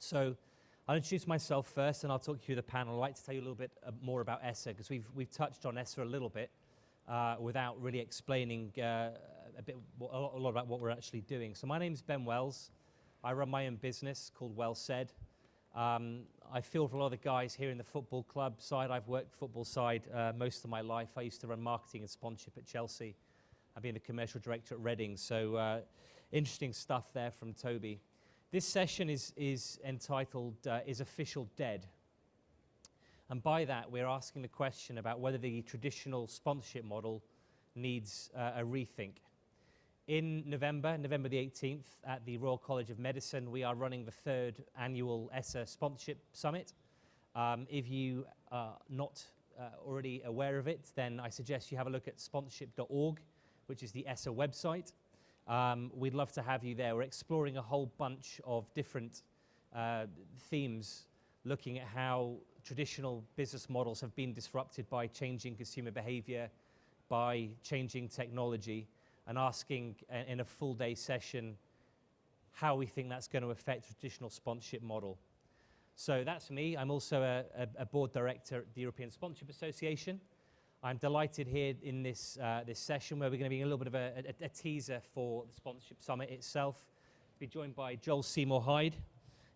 So I'll introduce myself first, and I'll talk you through the panel. I'd like to tell you a little bit more about ESSA, because we've touched on ESSA a little bit without really explaining a lot about what we're actually doing. So my name's Ben Wells. I run my own business called Well Said. I feel for a lot of the guys here in the football club side. I've worked football side most of my life. I used to run marketing and sponsorship at Chelsea. I've been the commercial director at Reading. So interesting stuff there from Toby. This session is entitled, Is Official Dead? And by that, we're asking the question about whether the traditional sponsorship model needs a rethink. In November the 18th, at the Royal College of Medicine, we are running the 3rd annual ESSA Sponsorship Summit. If you are not already aware of it, then I suggest you have a look at sponsorship.org, which is the ESSA website. We'd love to have you there. We're exploring a whole bunch of different themes, looking at how traditional business models have been disrupted by changing consumer behavior, by changing technology, and asking in a full day session how we think that's going to affect the traditional sponsorship model. So that's me. I'm also a board director at the European Sponsorship Association. I'm delighted here in this session where we're going to be a little bit of a teaser for the Sponsorship Summit itself. Be joined by Joel Seymour Hyde,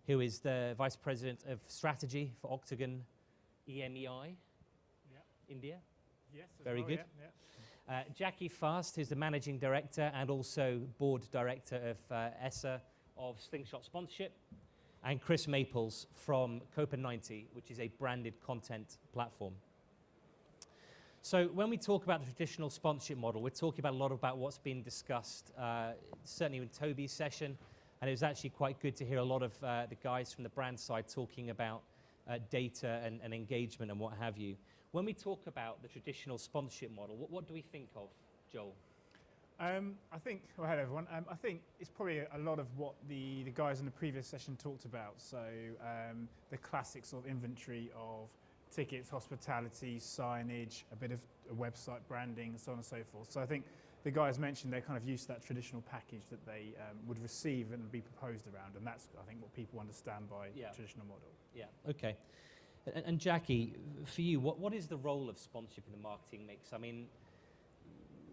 who is the Vice President of Strategy for Octagon EMEI, India. Yes, very well, good. Yeah. Jackie Fast, who's the Managing Director and also Board Director of ESSA of Slingshot Sponsorship, and Chris Maples from Copa90, which is a branded content platform. So when we talk about the traditional sponsorship model, we're talking about a lot about what's been discussed, certainly in Toby's session, and it was actually quite good to hear a lot of the guys from the brand side talking about data and engagement and what have you. When we talk about the traditional sponsorship model, what do we think of, Joel? I think, well, hello everyone. I think it's probably a lot of what the guys in the previous session talked about. So the classic sort of inventory of tickets, hospitality, signage, a bit of a website branding, and so on and so forth. So I think the guys mentioned they're kind of used to that traditional package that they would receive and be proposed around, and that's, I think, what people understand by traditional model. Yeah. Okay. And Jackie, for you, what is the role of sponsorship in the marketing mix? I mean,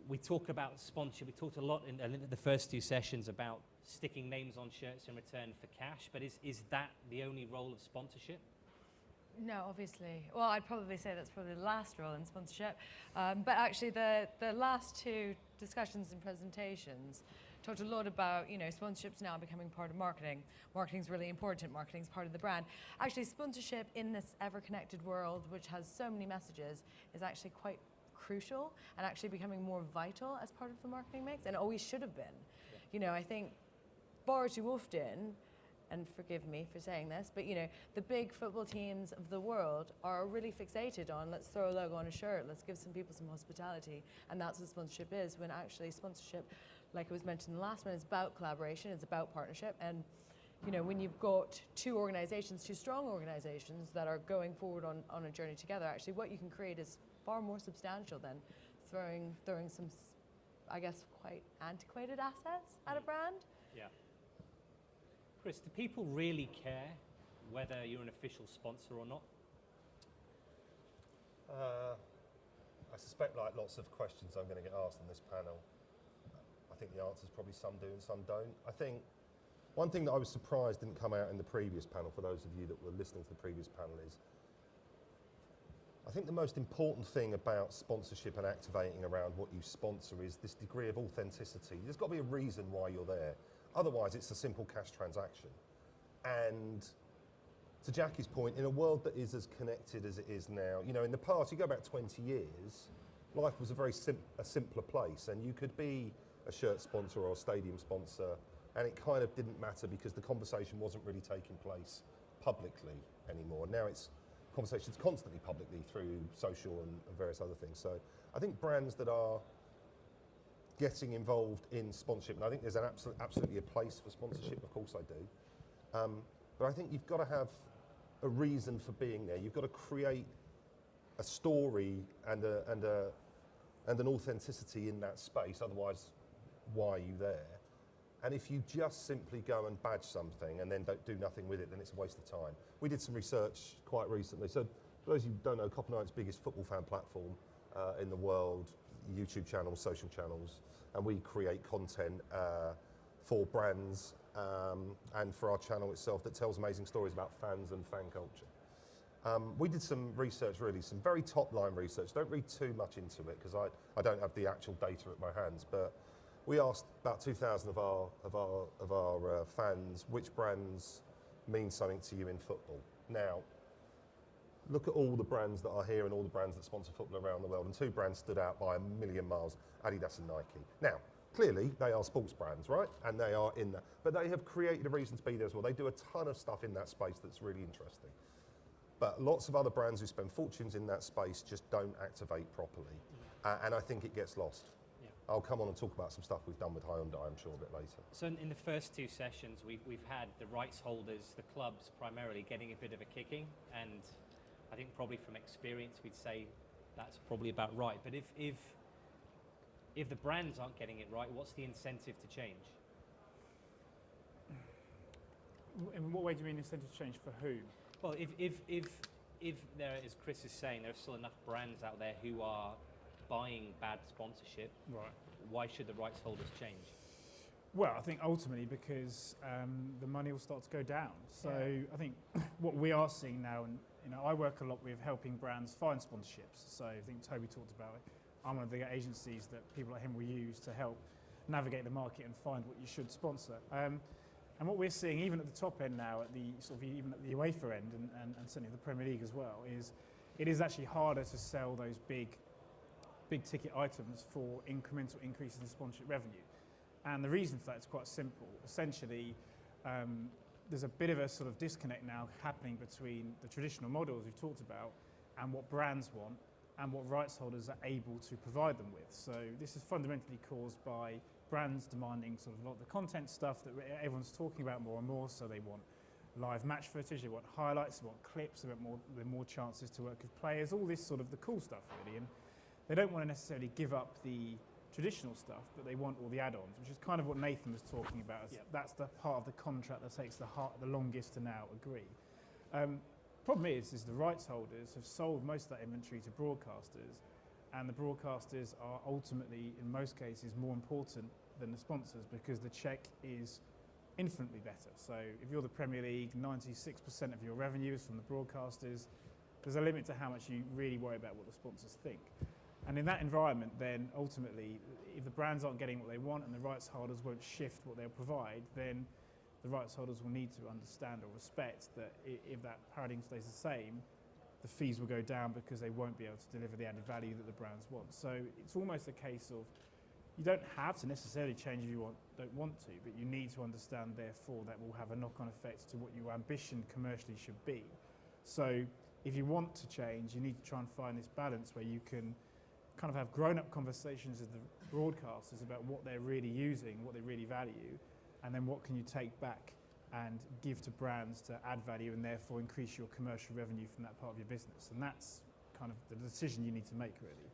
we talk about sponsorship. We talked a lot in the first two sessions about sticking names on shirts in return for cash, but is that the only role of sponsorship? No, obviously. Well, I'd probably say that's probably the last role in sponsorship. But actually, the last two discussions and presentations talked a lot about, sponsorship's now becoming part of marketing. Marketing's really important. Marketing's part of the brand. Actually, sponsorship in this ever-connected world, which has so many messages, is actually quite crucial and actually becoming more vital as part of the marketing mix, and always should have been. Yeah. I think far too often, and forgive me for saying this, but the big football teams of the world are really fixated on, let's throw a logo on a shirt, let's give some people some hospitality, and that's what sponsorship is, when actually sponsorship, like it was mentioned in the last one, is about collaboration, it's about partnership, and when you've got two strong organizations that are going forward on a journey together, actually what you can create is far more substantial than throwing some, I guess, quite antiquated assets at a brand. Yeah. Chris, do people really care whether you're an official sponsor or not? I suspect, like lots of questions I'm going to get asked on this panel, I think the answer is probably some do and some don't. I think one thing that I was surprised didn't come out in the previous panel, for those of you that were listening to the previous panel, is I think the most important thing about sponsorship and activating around what you sponsor is this degree of authenticity. There's got to be a reason why you're there. Otherwise, it's a simple cash transaction. And to Jackie's point, in a world that is as connected as it is now, in the past, you go back 20 years, life was a very simpler place, and you could be a shirt sponsor or a stadium sponsor, and it kind of didn't matter because the conversation wasn't really taking place publicly anymore. Now it's conversations constantly publicly through social and various other things. So I think brands that are getting involved in sponsorship, and I think there's absolutely a place for sponsorship, of course I do, but I think you've got to have a reason for being there. You've got to create a story and an authenticity in that space, otherwise why are you there? And if you just simply go and badge something and then don't do nothing with it, then it's a waste of time. We did some research quite recently. So for those of you who don't know, Copper Night's biggest football fan platform in the world, YouTube channels, social channels, and we create content for brands and for our channel itself that tells amazing stories about fans and fan culture. We did some research, really, some very top-line research. Don't read too much into it because I don't have the actual data at my hands, but we asked about 2,000 of our fans which brands mean something to you in football. Now, look at all the brands that are here and all the brands that sponsor football around the world, and 2 brands stood out by a million miles: Adidas and Nike. Now, clearly they are sports brands, right? And they are in that, but they have created a reason to be there as well. They do a ton of stuff in that space that's really interesting. But lots of other brands who spend fortunes in that space just don't activate properly, and I think it gets lost. I'll come on and talk about some stuff we've done with Hyundai, I'm sure, a bit later. So in the first 2 sessions, we've had the rights holders, the clubs primarily, getting a bit of a kicking, and I think probably from experience we'd say that's probably about right. But if the brands aren't getting it right, what's the incentive to change? In what way do you mean incentive change for who? Well, if there, as Chris is saying, there are still enough brands out there who are buying bad sponsorship, Right. why should the rights holders change? Well, I think ultimately because the money will start to go down. So I think what we are seeing now, and I work a lot with helping brands find sponsorships. So I think Toby talked about it. I'm one of the agencies that people like him will use to help navigate the market and find what you should sponsor. And what we're seeing, even at the top end now, at the even at the UEFA end, and certainly the Premier League as well, is it is actually harder to sell those big ticket items for incremental increases in sponsorship revenue. And the reason for that is quite simple. Essentially, there's a bit of a sort of disconnect now happening between the traditional models we've talked about and what brands want and what rights holders are able to provide them with. So this is fundamentally caused by brands demanding sort of a lot of the content stuff that everyone's talking about more and more. So they want live match footage, they want highlights, they want clips, they want more chances to work with players, all this sort of the cool stuff really. And they don't want to necessarily give up the traditional stuff, but they want all the add-ons, which is kind of what Nathan was talking about. That's the part of the contract that takes the longest to now agree. Problem is the rights holders have sold most of that inventory to broadcasters, and the broadcasters are ultimately, in most cases, more important than the sponsors because the check is infinitely better. So if you're the Premier League, 96% of your revenue is from the broadcasters. There's a limit to how much you really worry about what the sponsors think. And in that environment, then ultimately, if the brands aren't getting what they want and the rights holders won't shift what they'll provide, then the rights holders will need to understand or respect that if that paradigm stays the same, the fees will go down because they won't be able to deliver the added value that the brands want. So it's almost a case of you don't have to necessarily change if you don't want to, but you need to understand, therefore, that will have a knock-on effect to what your ambition commercially should be. So if you want to change, you need to try and find this balance where you can kind of have grown-up conversations with the broadcasters about what they're really using, what they really value, and then what can you take back and give to brands to add value and therefore increase your commercial revenue from that part of your business. And that's kind of the decision you need to make, really.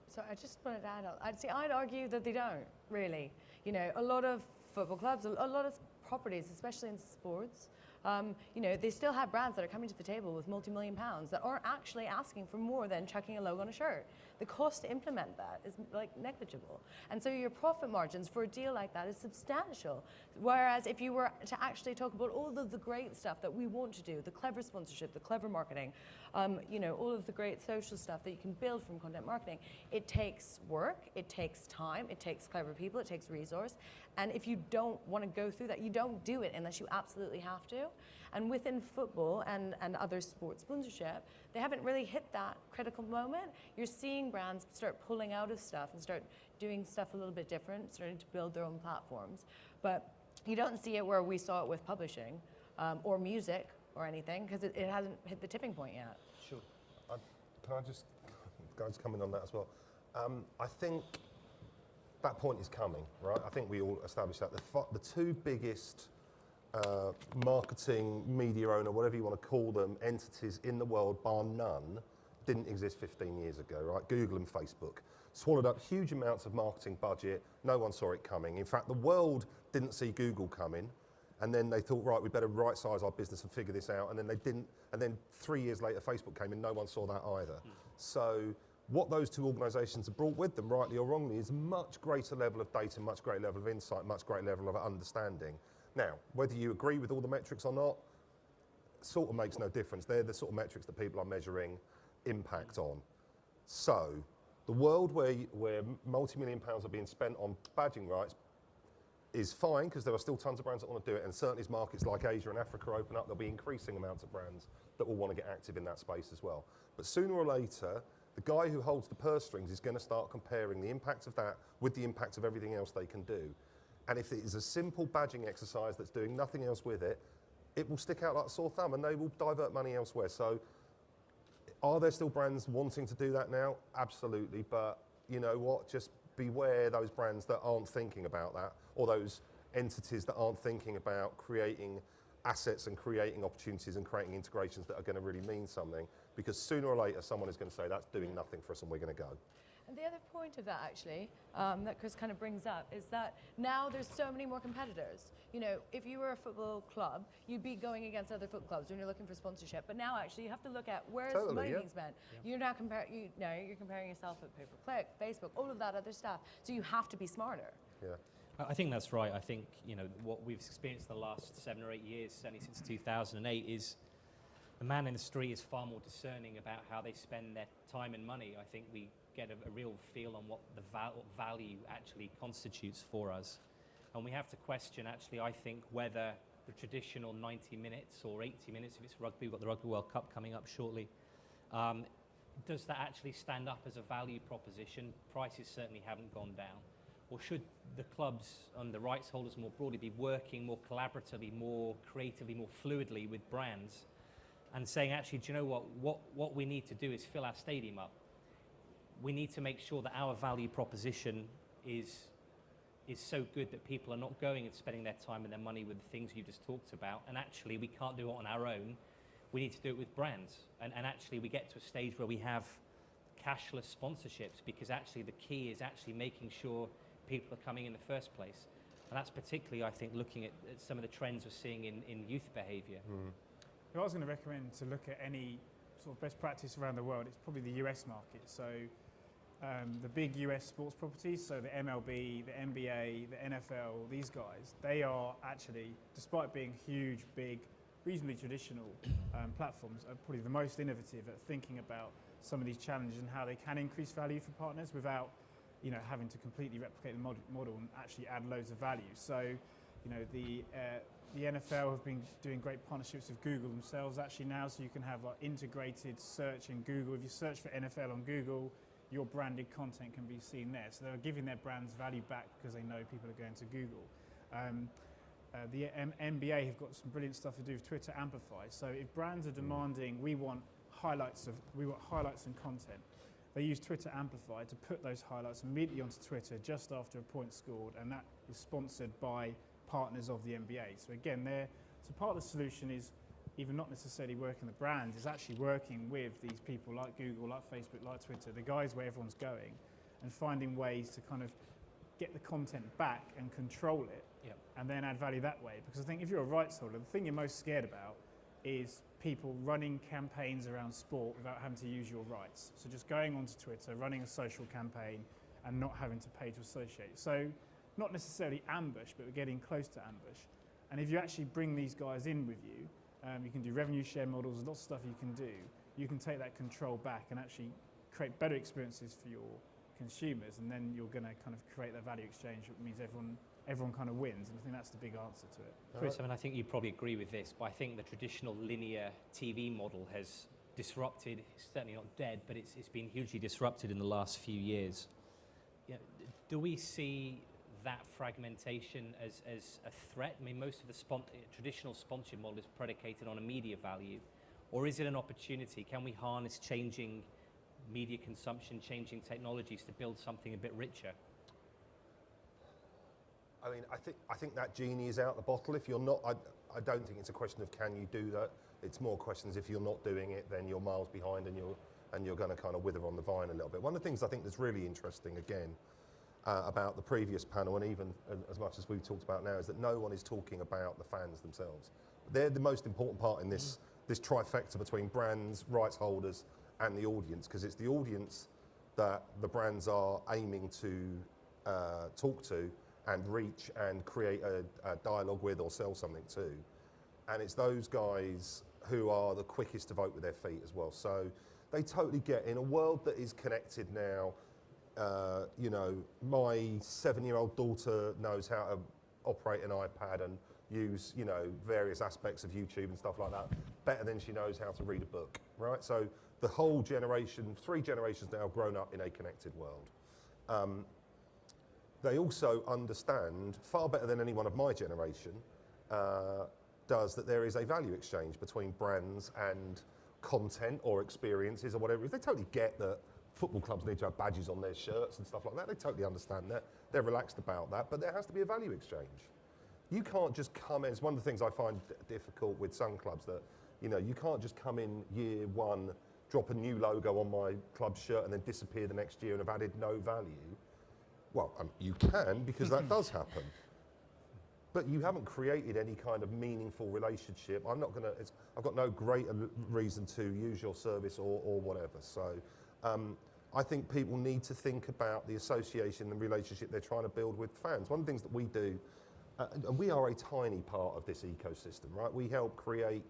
So I just wanted to add, I'd argue that they don't, really. A lot of football clubs, a lot of properties, especially in sports, they still have brands that are coming to the table with multi-million pounds that aren't actually asking for more than chucking a logo on a shirt. The cost to implement that is negligible. And so your profit margins for a deal like that is substantial. Whereas if you were to actually talk about all of the great stuff that we want to do, the clever sponsorship, the clever marketing, all of the great social stuff that you can build from content marketing, it takes work, it takes time, it takes clever people, it takes resource. And if you don't want to go through that, you don't do it unless you absolutely have to. And within football and other sports sponsorship, they haven't really hit that critical moment. You're seeing brands start pulling out of stuff and start doing stuff a little bit different, starting to build their own platforms. But you don't see it where we saw it with publishing or music or anything, because it hasn't hit the tipping point yet. Sure. Can I just come in on that as well? I think that point is coming, right? I think we all established that. The 2 biggest marketing, media owner, whatever you want to call them, entities in the world, bar none, didn't exist 15 years ago, right? Google and Facebook. swallowed up huge amounts of marketing budget. No one saw it coming. In fact, the world didn't see Google coming. And then they thought, right, we better right-size our business and figure this out. And then they didn't. And then 3 years later, Facebook came in. No one saw that either. So what those two organisations have brought with them, rightly or wrongly, is a much greater level of data, much greater level of insight, much greater level of understanding. Now, whether you agree with all the metrics or not, sort of makes no difference. They're the sort of metrics that people are measuring impact on. So the world where multi-million pounds are being spent on badging rights is fine, because there are still tons of brands that want to do it, and certainly as markets like Asia and Africa open up, there'll be increasing amounts of brands that will want to get active in that space as well. But sooner or later, the guy who holds the purse strings is going to start comparing the impact of that with the impact of everything else they can do. And if it is a simple badging exercise that's doing nothing else with it, it will stick out like a sore thumb, and they will divert money elsewhere. So are there still brands wanting to do that now? Absolutely, but you know what, just beware those brands that aren't thinking about that, or those entities that aren't thinking about creating assets and creating opportunities and creating integrations that are going to really mean something, because sooner or later someone is going to say that's doing nothing for us and we're going to go. And the other point of that, actually, that Chris kind of brings up, is that now there's so many more competitors. You know, if you were a football club, you'd be going against other football clubs when you're looking for sponsorship. But now, actually, you have to look at where's the money being spent. Yeah. You're now you're comparing yourself with pay-per-click, Facebook, all of that other stuff. So you have to be smarter. Yeah. I think that's right. I think, you know, what we've experienced the last 7 or 8 years, certainly since 2008, is the man in the street is far more discerning about how they spend their time and money. I think we get a real feel on what the value actually constitutes for us. And we have to question, actually, I think, whether the traditional 90 minutes or 80 minutes, if it's rugby, we've got the Rugby World Cup coming up shortly, does that actually stand up as a value proposition? Prices certainly haven't gone down. Or should the clubs and the rights holders more broadly be working more collaboratively, more creatively, more fluidly with brands, and saying, actually, do you know what we need to do is fill our stadium up. We need to make sure that our value proposition is so good that people are not going and spending their time and their money with the things you just talked about, and actually we can't do it on our own. We need to do it with brands, and actually we get to a stage where we have cashless sponsorships, because actually the key is actually making sure people are coming in the first place. And that's particularly, I think, looking at some of the trends we're seeing in youth behaviour. If I was going to recommend to look at any sort of best practice around the world, it's probably the US market. So the big US sports properties, so the MLB, the NBA, the NFL, these guys, they are actually, despite being huge, big, reasonably traditional platforms, are probably the most innovative at thinking about some of these challenges and how they can increase value for partners without, you know, having to completely replicate the model and actually add loads of value. So, you know, the NFL have been doing great partnerships with Google themselves actually now, so you can have like integrated search in Google. If you search for NFL on Google, your branded content can be seen there. So they're giving their brands value back because they know people are going to Google. The NBA have got some brilliant stuff to do with Twitter Amplify. So if brands are demanding, we want highlights and content, they use Twitter Amplify to put those highlights immediately onto Twitter just after a point scored, and that is sponsored by partners of the NBA. So again, so part of the solution is even not necessarily working the brands, is actually working with these people like Google, like Facebook, like Twitter, the guys where everyone's going, and finding ways to kind of get the content back and control it, and then add value that way. Because I think if you're a rights holder, the thing you're most scared about is people running campaigns around sport without having to use your rights. So just going onto Twitter, running a social campaign, and not having to pay to associate. So not necessarily ambush, but we're getting close to ambush. And if you actually bring these guys in with you, you can do revenue share models, lots of stuff you can do. You can take that control back and actually create better experiences for your consumers, and then you're going to kind of create that value exchange, which means everyone kind of wins, and I think that's the big answer to it. Chris, I mean, I think you probably agree with this, but I think the traditional linear TV model has disrupted, it's certainly not dead, but it's been hugely disrupted in the last few years. You know, do we see that fragmentation as a threat? I mean, most of the traditional sponsorship model is predicated on a media value, or is it an opportunity? Can we harness changing media consumption, changing technologies to build something a bit richer? I mean, I think that genie is out the bottle. If you're not, I don't think it's a question of can you do that. It's more questions if you're not doing it, then you're miles behind and and you're going to kind of wither on the vine a little bit. One of the things I think that's really interesting, again, about the previous panel, and even as much as we've talked about now, is that no one is talking about the fans themselves. They're the most important part in this trifecta between brands, rights holders, and the audience, because it's the audience that the brands are aiming to talk to and reach and create a dialogue with or sell something to. And it's those guys who are the quickest to vote with their feet as well. So they totally get, in a world that is connected now, you know, my 7-year-old daughter knows how to operate an iPad and use, you know, various aspects of YouTube and stuff like that better than she knows how to read a book, right? So the whole generation, 3 generations now, have grown up in a connected world. They also understand, far better than anyone of my generation, does, that there is a value exchange between brands and content or experiences or whatever it is. They totally get that football clubs need to have badges on their shirts and stuff like that. They totally understand that. They're relaxed about that, but there has to be a value exchange. You can't just come in. It's one of the things I find difficult with some clubs, that, you know, you can't just come in year one, drop a new logo on my club shirt and then disappear the next year and have added no value. Well, you can, because that does happen. But you haven't created any kind of meaningful relationship. I've got no great reason to use your service or whatever. So I think people need to think about the association and relationship they're trying to build with fans. One of the things that we do, and we are a tiny part of this ecosystem, right? We help create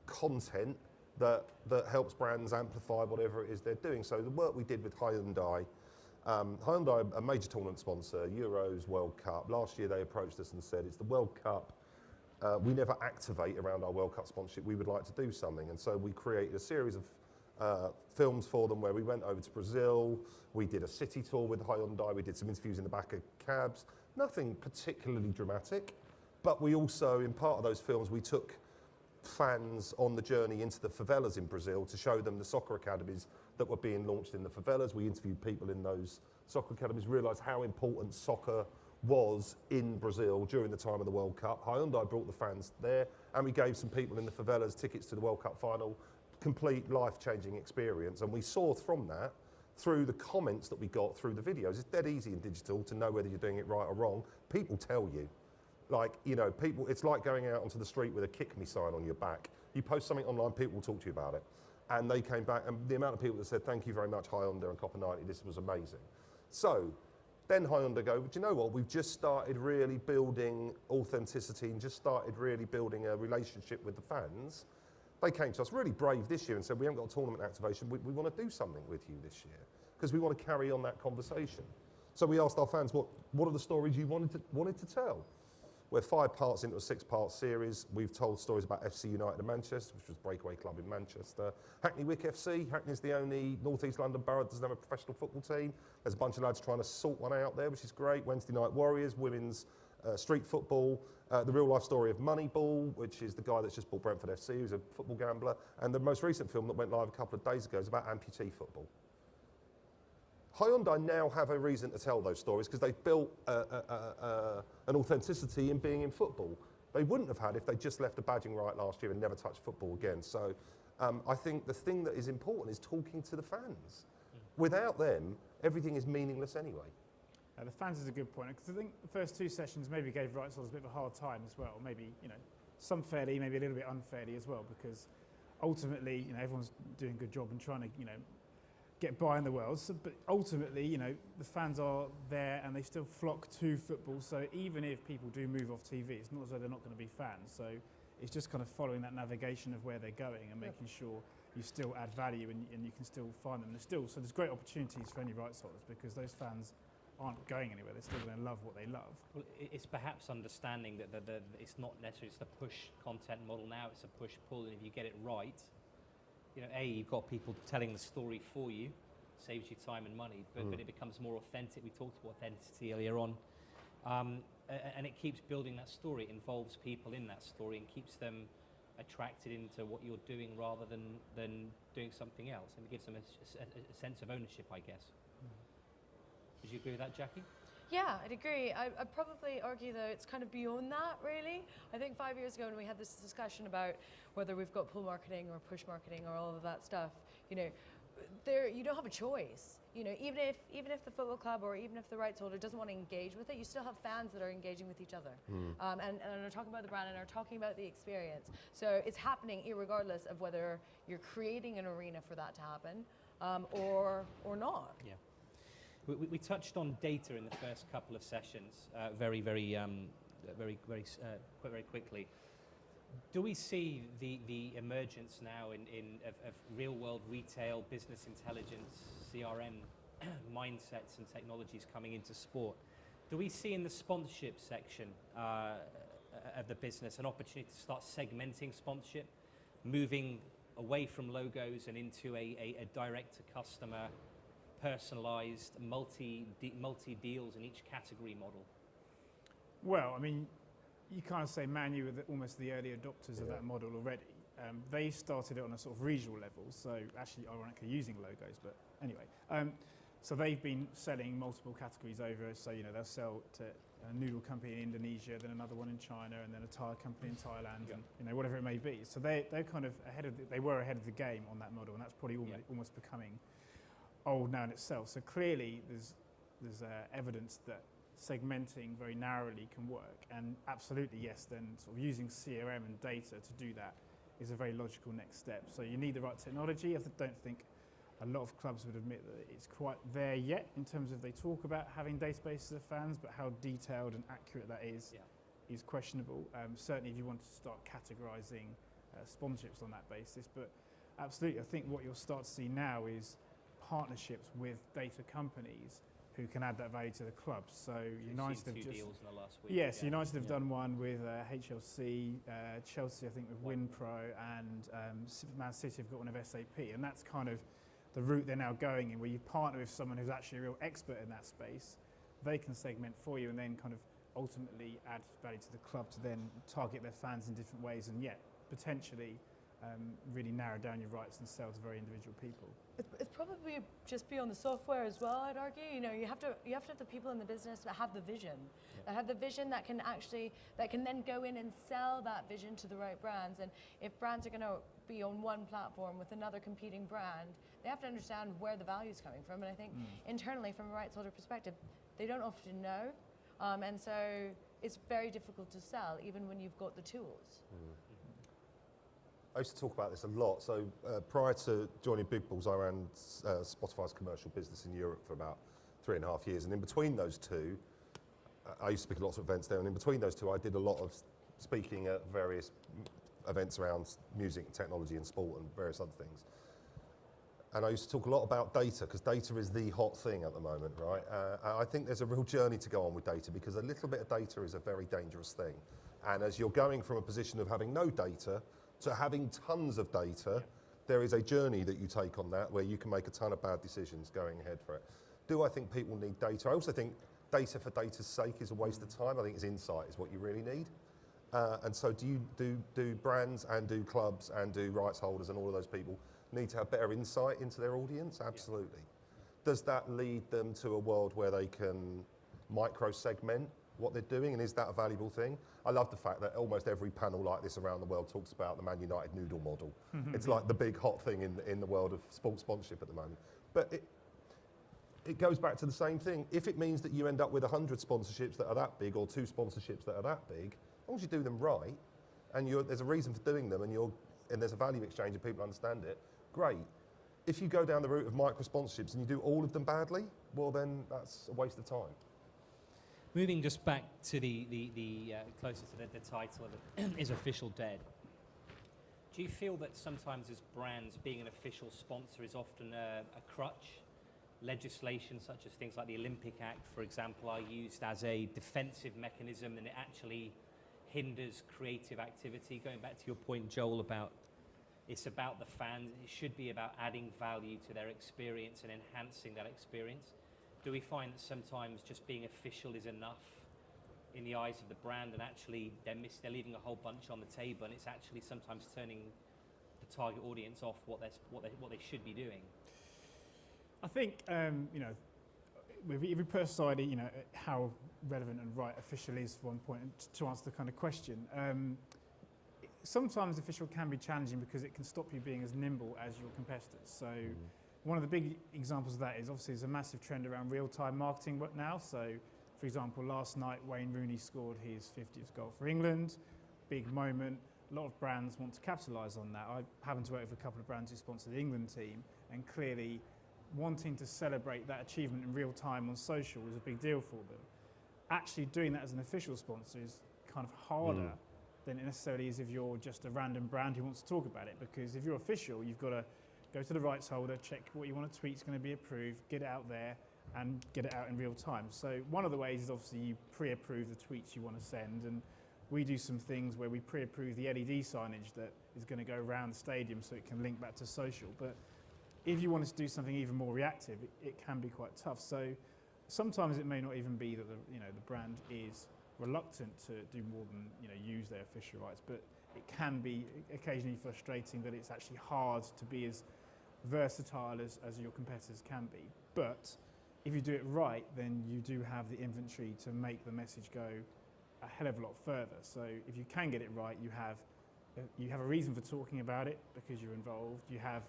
content that helps brands amplify whatever it is they're doing. So the work we did with Hyundai, Hyundai, a major tournament sponsor, Euros, World Cup. Last year they approached us and said, it's the World Cup. We never activate around our World Cup sponsorship. We would like to do something. And so we created a series of films for them where we went over to Brazil. We did a city tour with Hyundai. We did some interviews in the back of cabs. Nothing particularly dramatic. But we also, in part of those films, we took fans on the journey into the favelas in Brazil to show them the soccer academies that were being launched in the favelas. We interviewed people in those soccer academies, realised how important soccer was in Brazil during the time of the World Cup. Hyundai brought the fans there, and we gave some people in the favelas tickets to the World Cup final. Complete life-changing experience. And we saw from that, through the comments that we got through the videos, it's dead easy in digital to know whether you're doing it right or wrong. People tell you. Like, you know, people, it's like going out onto the street with a kick me sign on your back. You post something online, people will talk to you about it. And they came back, and the amount of people that said, thank you very much, Hyundai and Copper 90, this was amazing. So then Hyundai go, but you know what, we've just started really building authenticity and just started really building a relationship with the fans. They came to us really brave this year and said, we haven't got a tournament activation, we want to do something with you this year, because we want to carry on that conversation. So we asked our fans, what are the stories you wanted to tell? We're 5 parts into a 6-part series. We've told stories about FC United of Manchester, which was a breakaway club in Manchester. Hackney Wick FC. Hackney's the only North East London borough that doesn't have a professional football team. There's a bunch of lads trying to sort one out there, which is great. Wednesday Night Warriors, women's street football. The real life story of Moneyball, which is the guy that's just bought Brentford FC, who's a football gambler. And the most recent film that went live a couple of days ago is about amputee football. Hyundai now have a reason to tell those stories because they've built an authenticity in being in football. They wouldn't have had if they just left the badging right last year and never touched football again. So I think the thing that is important is talking to the fans. Without them, everything is meaningless anyway. The fans is a good point, because I think the first 2 sessions maybe gave rights holders a bit of a hard time as well. Maybe, you know, some fairly, maybe a little bit unfairly as well, because ultimately, you know, everyone's doing a good job and trying to, you know, get by in the world. So, but ultimately, you know, the fans are there and they still flock to football. So even if people do move off TV, it's not as though they're not going to be fans. So it's just kind of following that navigation of where they're going and making sure you still add value and you can still find them. So there's great opportunities for any rights holders, because those fans aren't going anywhere. They're still going to love what they love. Well, it's perhaps understanding that it's not necessarily it's the push content model now, it's a push-pull, and if you get it right, you know, you've got people telling the story for you, saves you time and money, but it becomes more authentic. We talked about authenticity earlier on, and it keeps building that story. It involves people in that story and keeps them attracted into what you're doing rather than doing something else, and it gives them a sense of ownership, I guess. Would you agree with that, Jackie? Yeah, I'd agree. I'd probably argue, though, it's kind of beyond that, really. I think 5 years ago when we had this discussion about whether we've got pull marketing or push marketing or all of that stuff, you know, you don't have a choice. You know, even if the football club or even if the rights holder doesn't want to engage with it, you still have fans that are engaging with each other, and are talking about the brand and are talking about the experience. So it's happening irregardless of whether you're creating an arena for that to happen or not. Yeah. We touched on data in the first couple of sessions very quickly. Do we see the emergence now of real-world retail, business intelligence, CRM mindsets and technologies coming into sport? Do we see in the sponsorship section of the business an opportunity to start segmenting sponsorship, moving away from logos and into a direct-to-customer, personalized, multi-deals in each category model? Well, I mean, you kind of say Man U were almost the early adopters of that model already. They started it on a sort of regional level, so actually ironically using logos, but anyway. So they've been selling multiple categories over, so you know, they'll sell to a noodle company in Indonesia, then another one in China, and then a tire company in Thailand, and you know, whatever it may be. So they're kind of they were ahead of the game on that model, and that's probably almost becoming old now in itself. So clearly there's evidence that segmenting very narrowly can work, and absolutely yes, then sort of using CRM and data to do that is a very logical next step. So you need the right technology. I don't think a lot of clubs would admit that it's quite there yet in terms of they talk about having databases of fans, but how detailed and accurate that is questionable. Certainly if you want to start categorizing sponsorships on that basis, but absolutely I think what you'll start to see now is partnerships with data companies who can add that value to the clubs. So United have two just deals in the last week. yes, United have done one with HLC, Chelsea I think with WinPro, and Man City have got one of SAP, and that's kind of the route they're now going in, where you partner with someone who's actually a real expert in that space. They can segment for you and then kind of ultimately add value to the club to then target their fans in different ways, and yet potentially really narrow down your rights and sell to very individual people. It's probably just beyond the software as well, I'd argue. You know, you have to have the people in the business that have the vision, that have the vision that can then go in and sell that vision to the right brands. And if brands are going to be on one platform with another competing brand, they have to understand where the value is coming from. And I think internally, from a rights holder perspective, they don't often know, and so it's very difficult to sell, even when you've got the tools. I used to talk about this a lot. So prior to joining Big Balls, I ran Spotify's commercial business in Europe for about 3.5 years. And in between those two, I used to speak at lots of events there. And in between those two, I did a lot of speaking at various events around music, technology and sport and various other things. And I used to talk a lot about data, because data is the hot thing at the moment, right? I think there's a real journey to go on with data, because a little bit of data is a very dangerous thing. And as you're going from a position of having no data to having tons of data, there is a journey that you take on that where you can make a ton of bad decisions going ahead for it. Do I think people need data? I also think data for data's sake is a waste of time. I think it's insight is what you really need. And so do brands and do clubs and do rights holders and all of those people need to have better insight into their audience? Absolutely. Does that lead them to a world where they can micro-segment what they're doing, and is that a valuable thing? I love the fact that almost every panel like this around the world talks about the Man United noodle model. It's like the big hot thing in the world of sports sponsorship at the moment. But it goes back to the same thing. If it means that you end up with 100 sponsorships that are that big, or 2 sponsorships that are that big, as long as you do them right, and there's a reason for doing them, and there's a value exchange and people understand it, great. If you go down the route of micro sponsorships and you do all of them badly, well then that's a waste of time. Moving just back to the closer to the title of it, is official dead? Do you feel that sometimes as brands, being an official sponsor is often a crutch? Legislation such as things like the Olympic Act, for example, are used as a defensive mechanism, and it actually hinders creative activity. Going back to your point, Joel, about it's about the fans, it should be about adding value to their experience and enhancing that experience. Do we find that sometimes just being official is enough in the eyes of the brand, and actually they're leaving a whole bunch on the table, and it's actually sometimes turning the target audience off what they should be doing? I think you know, with every per side, you know, how relevant and right official is for one point. And to answer the kind of question, sometimes official can be challenging because it can stop you being as nimble as your competitors. So one of the big examples of that is obviously there's a massive trend around real-time marketing now. So, for example, last night Wayne Rooney scored his 50th goal for England. Big moment. A lot of brands want to capitalise on that. I happen to work with a couple of brands who sponsor the England team, and clearly wanting to celebrate that achievement in real time on social is a big deal for them. Actually doing that as an official sponsor is kind of harder than it necessarily is if you're just a random brand who wants to talk about it, because if you're official, you've got to go to the rights holder, check what you want to tweet is going to be approved, get it out there, and get it out in real time. So one of the ways is obviously you pre-approve the tweets you want to send, and we do some things where we pre-approve the LED signage that is going to go around the stadium so it can link back to social. But if you wanted to do something even more reactive, it can be quite tough. So sometimes it may not even be that the brand is reluctant to do more than use their official rights, but it can be occasionally frustrating that it's actually hard to be as versatile as your competitors can be. But if you do it right, then you do have the inventory to make the message go a hell of a lot further. So if you can get it right, you have a reason for talking about it because you're involved. You have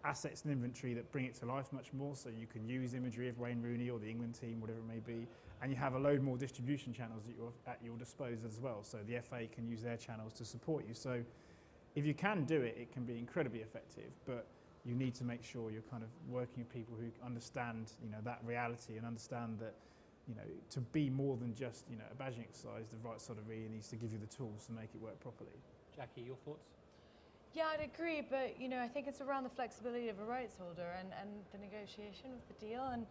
assets and inventory that bring it to life much more, so you can use imagery of Wayne Rooney or the England team, whatever it may be, and you have a load more distribution channels at your disposal as well. So the FA can use their channels to support you. So if you can do it, it can be incredibly effective, but you need to make sure you're kind of working with people who understand that reality and understand that to be more than just a badging exercise, the right sort of really needs to give you the tools to make it work properly. Jackie, your thoughts? Yeah, I'd agree, but I think it's around the flexibility of a rights holder and the negotiation of the deal. And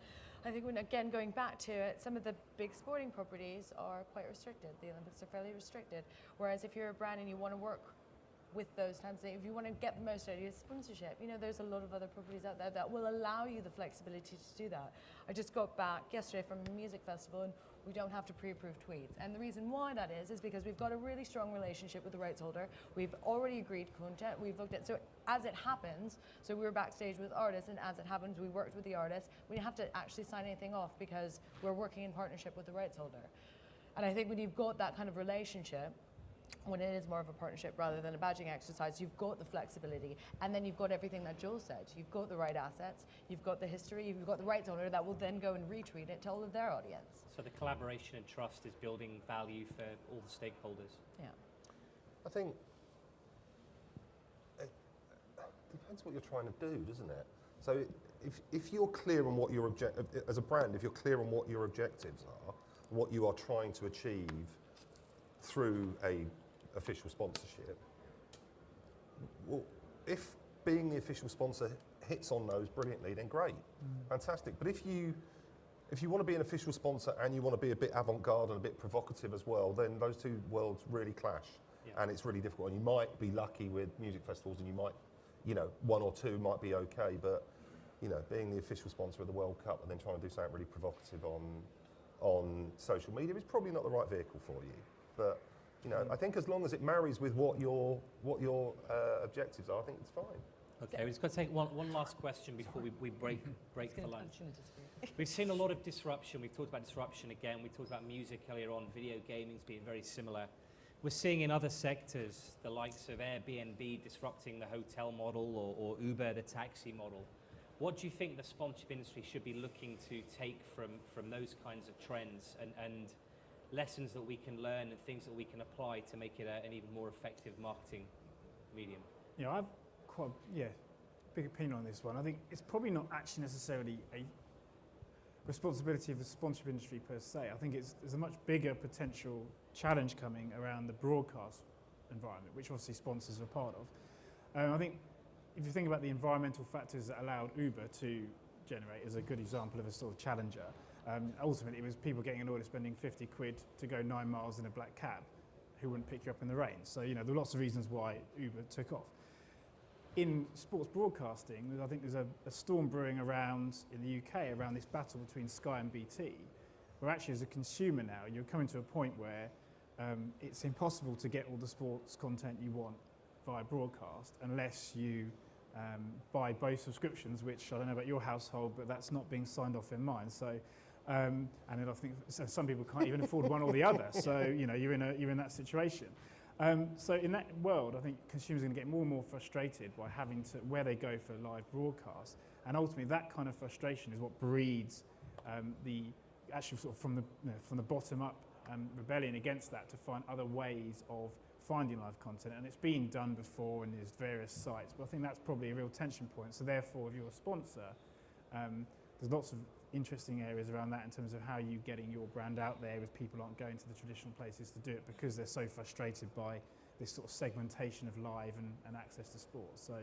I think when, again, going back to it, some of the big sporting properties are quite restricted. The Olympics are fairly restricted. Whereas if you're a brand and you want to work with those types of things, if you want to get the most out of your sponsorship, there's a lot of other properties out there that will allow you the flexibility to do that. I just got back yesterday from a music festival, and we don't have to pre-approve tweets. And the reason why that is because we've got a really strong relationship with the rights holder. We've already agreed content. We've looked at, so as it happens, so we were backstage with artists, and as it happens, we worked with the artists. We didn't have to actually sign anything off because we're working in partnership with the rights holder. And I think when you've got that kind of relationship, when it is more of a partnership rather than a badging exercise, you've got the flexibility, and then you've got everything that Joel said. You've got the right assets, you've got the history, you've got the rights owner that will then go and retweet it to all of their audience. So the collaboration and trust is building value for all the stakeholders. Yeah. I think it depends what you're trying to do, doesn't it? So if you're clear on what your as a brand, if you're clear on what your objectives are, what you are trying to achieve through a official sponsorship, well, if being the official sponsor hits on those brilliantly, then great, fantastic. But if you want to be an official sponsor and you want to be a bit avant-garde and a bit provocative as well, then those two worlds really clash, and it's really difficult. And you might be lucky with music festivals, and you might, one or two might be okay, but being the official sponsor of the World Cup and then trying to do something really provocative on social media is probably not the right vehicle for you. But I think as long as it marries with what your objectives are, I think it's fine. Okay, we've just got to take one last question before we break for lunch. We've seen a lot of disruption. We've talked about disruption again. We talked about music earlier on, video gaming's being very similar. We're seeing in other sectors the likes of Airbnb disrupting the hotel model or Uber the taxi model. What do you think the sponsorship industry should be looking to take from those kinds of trends and lessons that we can learn and things that we can apply to make it an even more effective marketing medium? I've quite big opinion on this one. I think it's probably not actually necessarily a responsibility of the sponsorship industry per se. I think there's a much bigger potential challenge coming around the broadcast environment, which obviously sponsors are part of. I think if you think about the environmental factors that allowed Uber to generate as a good example of a sort of challenger, ultimately it was people getting an order spending 50 quid to go 9 miles in a black cab who wouldn't pick you up in the rain. So there are lots of reasons why Uber took off. In sports broadcasting, I think there's a storm brewing around in the UK around this battle between Sky and BT, where actually as a consumer now, you're coming to a point where it's impossible to get all the sports content you want via broadcast unless you buy both subscriptions, which I don't know about your household, but that's not being signed off in mine. So, and then I think some people can't even afford one or the other. So you're in that situation. So in that world, I think consumers are going to get more and more frustrated by having to where they go for live broadcast, and ultimately that kind of frustration is what breeds the actual sort of from the bottom up rebellion against that to find other ways of finding live content, and it's been done before and there's various sites, but I think that's probably a real tension point. So therefore, if you're a sponsor, there's lots of interesting areas around that in terms of how you getting your brand out there if people aren't going to the traditional places to do it because they're so frustrated by this sort of segmentation of live and access to sport. So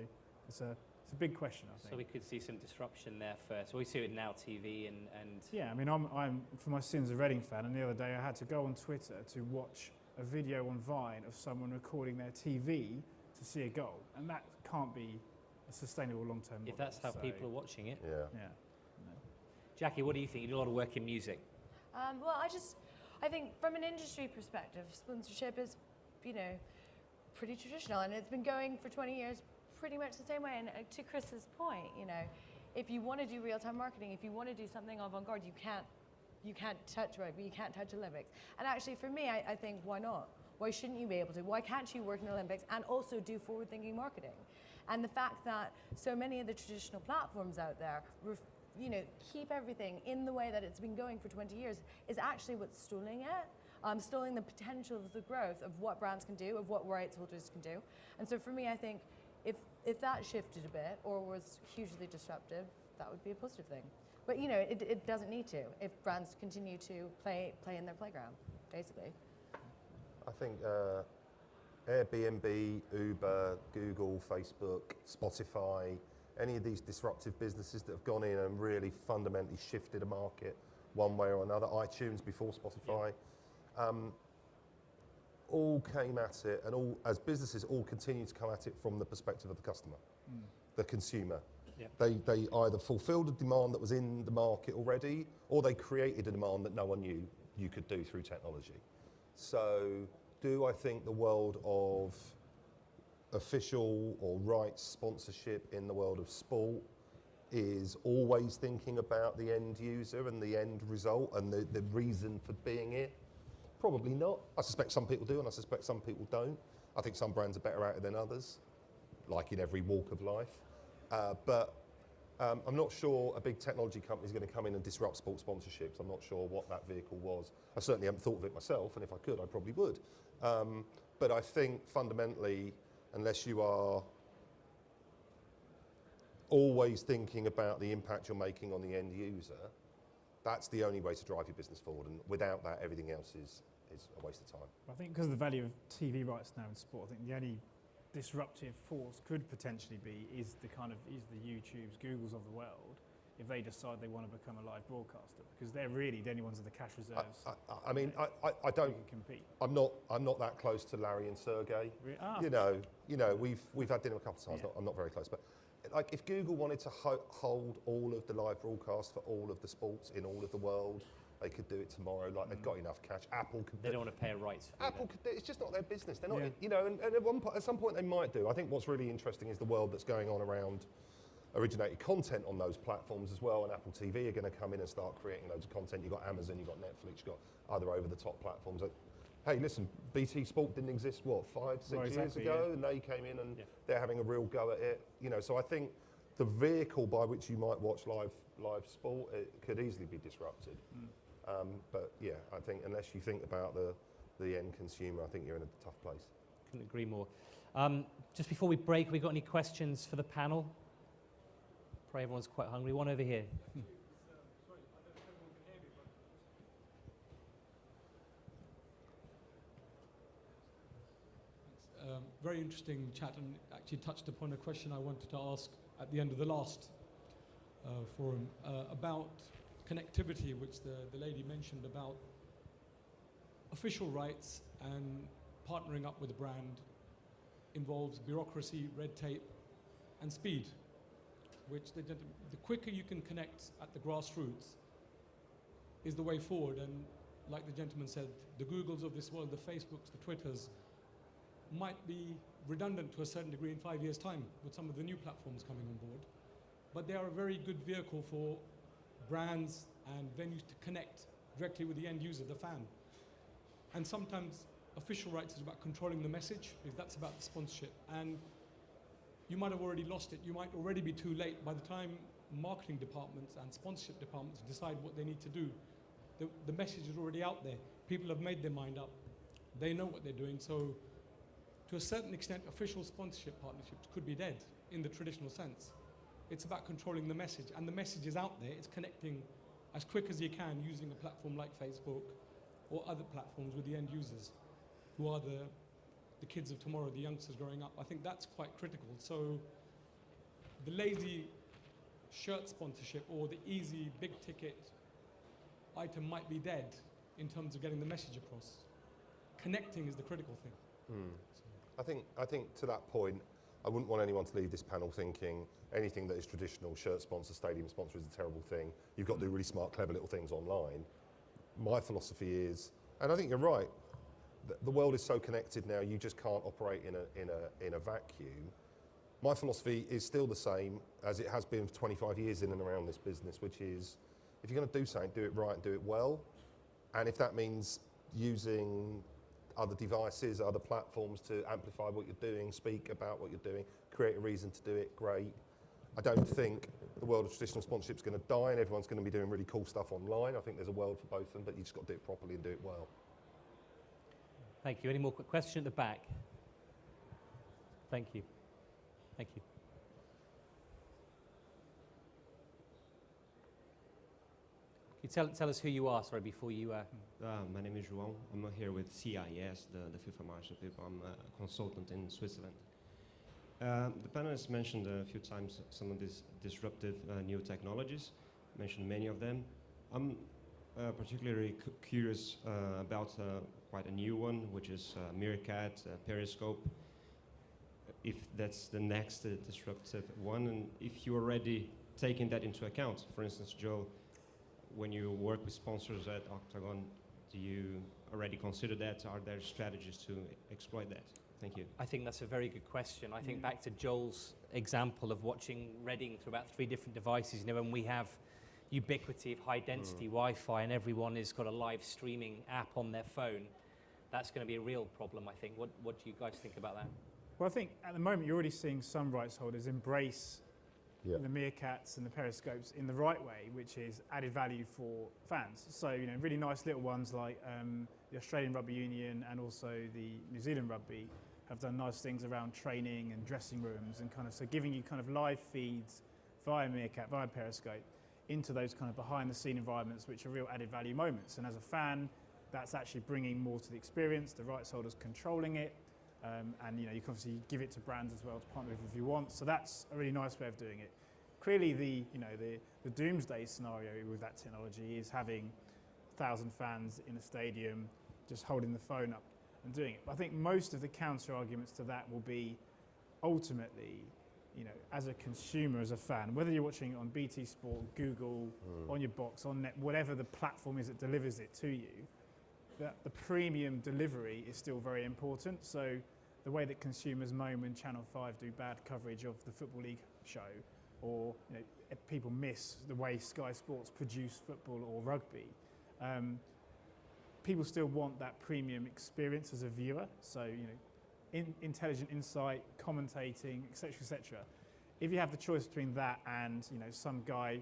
it's a big question, I think. So we could see some disruption there first. Well, we see it now TV and yeah, I mean, I'm for my sins a Reading fan, and the other day I had to go on Twitter to watch a video on Vine of someone recording their TV to see a goal, and that can't be a sustainable long-term model. if that's how people are watching it. Yeah. Yeah. Jackie, what do you think? You do a lot of work in music. Well, I think from an industry perspective, sponsorship is, pretty traditional, and it's been going for 20 years pretty much the same way. And to Chris's point, if you want to do real-time marketing, if you want to do something avant-garde, you can't touch rugby, you can't touch Olympics. And actually, for me, I think, why not? Why shouldn't you be able to? Why can't you work in the Olympics and also do forward-thinking marketing? And the fact that so many of the traditional platforms out there keep everything in the way that it's been going for 20 years is actually what's stalling it, stalling the potential of the growth of what brands can do, of what rights holders can do. And so for me, I think if that shifted a bit or was hugely disruptive, that would be a positive thing. But it doesn't need to if brands continue to play in their playground, basically. I think Airbnb, Uber, Google, Facebook, Spotify, any of these disruptive businesses that have gone in and really fundamentally shifted a market one way or another, iTunes before Spotify, all came at it, and all as businesses all continue to come at it from the perspective of the customer, the consumer. Yeah. They either fulfilled a demand that was in the market already, or they created a demand that no one knew you could do through technology. So do I think the world of official or rights sponsorship in the world of sport is always thinking about the end user and the end result and the reason for being it? Probably not. I suspect some people do, and I suspect some people don't. I think some brands are better at it than others, like in every walk of life. But I'm not sure a big technology company is going to come in and disrupt sports sponsorships. I'm not sure what that vehicle was. I certainly haven't thought of it myself, and if I could, I probably would. But I think fundamentally, unless you are always thinking about the impact you're making on the end user, that's the only way to drive your business forward. And without that, everything else is a waste of time. I think because of the value of TV rights now in sport, I think the only disruptive force could potentially be is the YouTubes, Googles of the world, if they decide they want to become a live broadcaster, because they're really the only ones with the cash reserves. I don't who can compete. I'm not that close to Larry and Sergey. We've had dinner a couple of times. Yeah. I'm not very close, but like if Google wanted to hold all of the live broadcasts for all of the sports in all of the world, they could do it tomorrow. Like they've got enough cash. Apple could. They don't want to pay a rights fee. Apple could. It's just not their business. They're not. Yeah. And at some point they might do. I think what's really interesting is the world that's going on around originated content on those platforms as well. And Apple TV are going to come in and start creating loads of content. You've got Amazon, you've got Netflix, you've got other over-the-top platforms. Hey, listen, BT Sport didn't exist 5-6 years ago, and they came in and they're having a real go at it. So I think the vehicle by which you might watch live sport, it could easily be disrupted. But yeah, I think unless you think about the end consumer, I think you're in a tough place. Couldn't agree more. Just before we break, we got any questions for the panel? Probably everyone's quite hungry. One over here. Sorry, I don't know if everyone can hear me, but very interesting chat, and actually touched upon a question I wanted to ask at the end of the last forum about connectivity, which the lady mentioned about official rights and partnering up with a brand involves bureaucracy, red tape, and speed, which the quicker you can connect at the grassroots is the way forward. And like the gentleman said, the Googles of this world, the Facebooks, the Twitters, might be redundant to a certain degree in 5 years' time with some of the new platforms coming on board. But they are a very good vehicle for brands and venues to connect directly with the end user, the fan. And sometimes official rights is about controlling the message, because that's about the sponsorship. And you might have already lost it. You might already be too late. By the time marketing departments and sponsorship departments decide what they need to do, the message is already out there. People have made their mind up. They know what they're doing. So to a certain extent, official sponsorship partnerships could be dead in the traditional sense. It's about controlling the message, and the message is out there. It's connecting as quick as you can using a platform like Facebook or other platforms with the end users, who are the kids of tomorrow, the youngsters growing up. I think that's quite critical. So the lazy shirt sponsorship or the easy big ticket item might be dead in terms of getting the message across. Connecting is the critical thing. I think to that point, I wouldn't want anyone to leave this panel thinking anything that is traditional, shirt sponsor, stadium sponsor, is a terrible thing. You've got to do really smart, clever little things online. My philosophy is, and I think you're right, the world is so connected now, you just can't operate in a vacuum. My philosophy is still the same as it has been for 25 years in and around this business, which is, if you're going to do something, do it right and do it well. And if that means using other devices, other platforms to amplify what you're doing, speak about what you're doing, create a reason to do it, great. I don't think the world of traditional sponsorship is going to die and everyone's going to be doing really cool stuff online. I think there's a world for both of them, but you just got to do it properly and do it well. Thank you. Any more quick question at the back? Thank you. Thank you. Can you tell us who you are, sorry, before you... My name is João. I'm here with CIS, the FIFA Marshall people. I'm a consultant in Switzerland. The panelists mentioned a few times some of these disruptive new technologies, mentioned many of them. I'm particularly curious about quite a new one, which is Meerkat, Periscope, if that's the next disruptive one, and if you're already taking that into account. For instance, Joe, when you work with sponsors at Octagon, do you already consider that? Are there strategies to exploit that? Thank you. I think that's a very good question. I think back to Joel's example of watching Reading through about 3 different devices. You know, when we have ubiquity of high-density Wi-Fi and everyone has got a live streaming app on their phone, that's going to be a real problem, I think. What do you guys think about that? Well, I think at the moment you're already seeing some rights holders embrace the Meerkats and the Periscopes in the right way, which is added value for fans. So, you know, really nice little ones like the Australian Rugby Union and also the New Zealand Rugby have done nice things around training and dressing rooms and kind of, so giving you kind of live feeds via Meerkat, via Periscope, into those kind of behind the scene environments which are real added value moments. And as a fan, that's actually bringing more to the experience, the rights holders controlling it, and you know, you can obviously give it to brands as well to partner with if you want. So that's a really nice way of doing it. Clearly the doomsday scenario with that technology is having 1,000 fans in a stadium just holding the phone up and doing it. But I think most of the counter arguments to that will be ultimately, you know, as a consumer, as a fan, whether you're watching it on BT Sport, Google, on your box, on net, whatever the platform is that delivers it to you, that the premium delivery is still very important. So the way that consumers moan when Channel 5 do bad coverage of the Football League show, or you know, people miss the way Sky Sports produce football or rugby, people still want that premium experience as a viewer. So, you know, intelligent insight, commentating, etc., etc. If you have the choice between that and, you know, some guy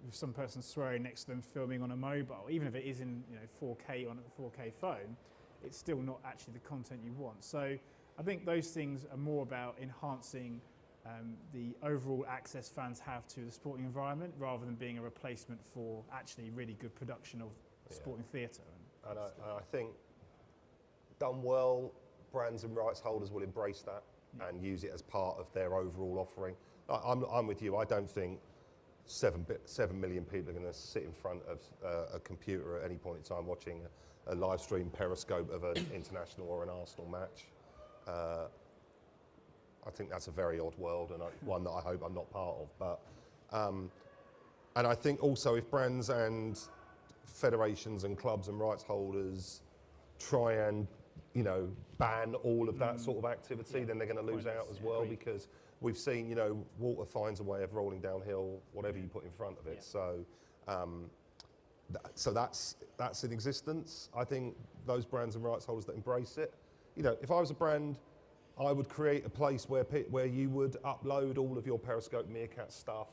with some person swearing next to them filming on a mobile, even if it is in, you know, 4K on a 4K phone, it's still not actually the content you want. So I think those things are more about enhancing the overall access fans have to the sporting environment, rather than being a replacement for actually really good production of sporting theatre. And I think, done well, brands and rights holders will embrace that and use it as part of their overall offering. I'm with you. I don't think 7 million people are going to sit in front of a computer at any point in time watching a live stream Periscope of an international or an Arsenal match. I think that's a very odd world, and one that I hope I'm not part of. But and I think also if brands and federations and clubs and rights holders try and, you know, ban all of that sort of activity, then they're going to lose out as well, because we've seen, you know, water finds a way of rolling downhill whatever you put in front of it. So so that's in existence. I think those brands and rights holders that embrace it. You know, if I was a brand, I would create a place where you would upload all of your Periscope Meerkat stuff,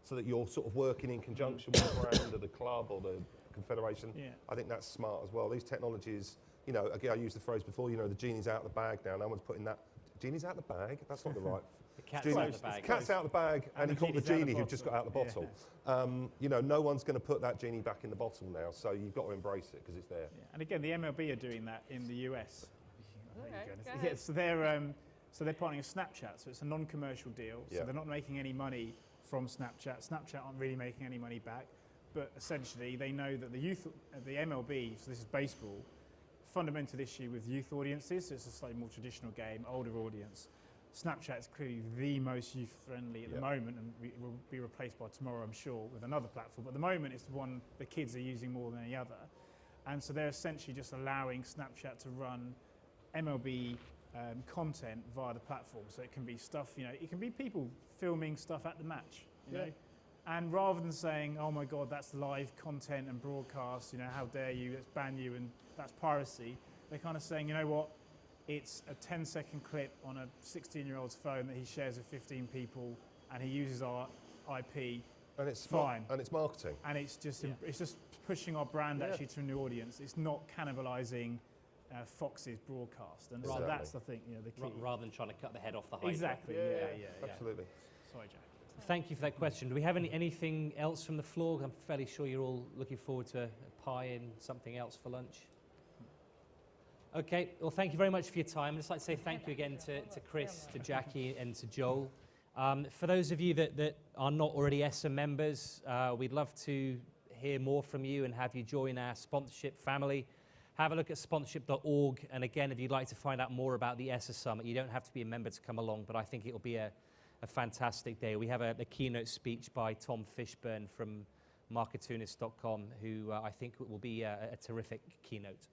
so that you're sort of working in conjunction with the brand or the club or the confederation. Yeah. I think that's smart as well. These technologies, you know, again, I used the phrase before, you know, the genie's out of the bag now. No one's putting that. Genie's out of the bag? That's not the right. The cat's Genie- out of the bag. Cat's out of the bag, and the he called the genie's out of the genie who just got out of the bottle. bottle. You know, no one's going to put that genie back in the bottle now, so you've got to embrace it because it's there. Yeah. And again, the MLB are doing that in the US. Okay, go Yeah, ahead. so they're partnering with Snapchat, so it's a non-commercial deal. Yeah. So they're not making any money from Snapchat. Snapchat aren't really making any money back, but essentially they know that the MLB, so this is baseball, fundamental issue with youth audiences. So it's a slightly more traditional game, older audience. Snapchat is clearly the most youth-friendly at the moment, and will be replaced by tomorrow, I'm sure, with another platform. But at the moment, it's the one the kids are using more than any other. And so they're essentially just allowing Snapchat to run MLB content via the platform. So it can be stuff, you know, it can be people filming stuff at the match, you know. And rather than saying, oh my God, that's live content and broadcast, you know, how dare you, let's ban you, and that's piracy, they're kind of saying, you know what, it's a 10-second clip on a 16-year-old's phone that he shares with 15 people, and he uses our IP. And it's fine. And it's marketing. And it's just pushing our brand actually to a new audience. It's not cannibalizing Fox's broadcast, and so Exactly. that's, I think, you know, the key. Rather than trying to cut the head off the Hydra. Exactly. Yeah. Absolutely. Sorry, Jack. Thank you for that question. Do we have anything else from the floor? I'm fairly sure you're all looking forward to a pie and something else for lunch. Okay, well, thank you very much for your time. I'd just like to say thank you again to Chris, to Jackie, and to Joel. For those of you that are not already ESSA members, we'd love to hear more from you and have you join our sponsorship family. Have a look at sponsorship.org. And again, if you'd like to find out more about the ESSA Summit, you don't have to be a member to come along, but I think it'll be a fantastic day. We have a keynote speech by Tom Fishburne from marketunis.com, who I think will be a terrific keynote.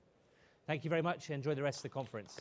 Thank you very much. Enjoy the rest of the conference.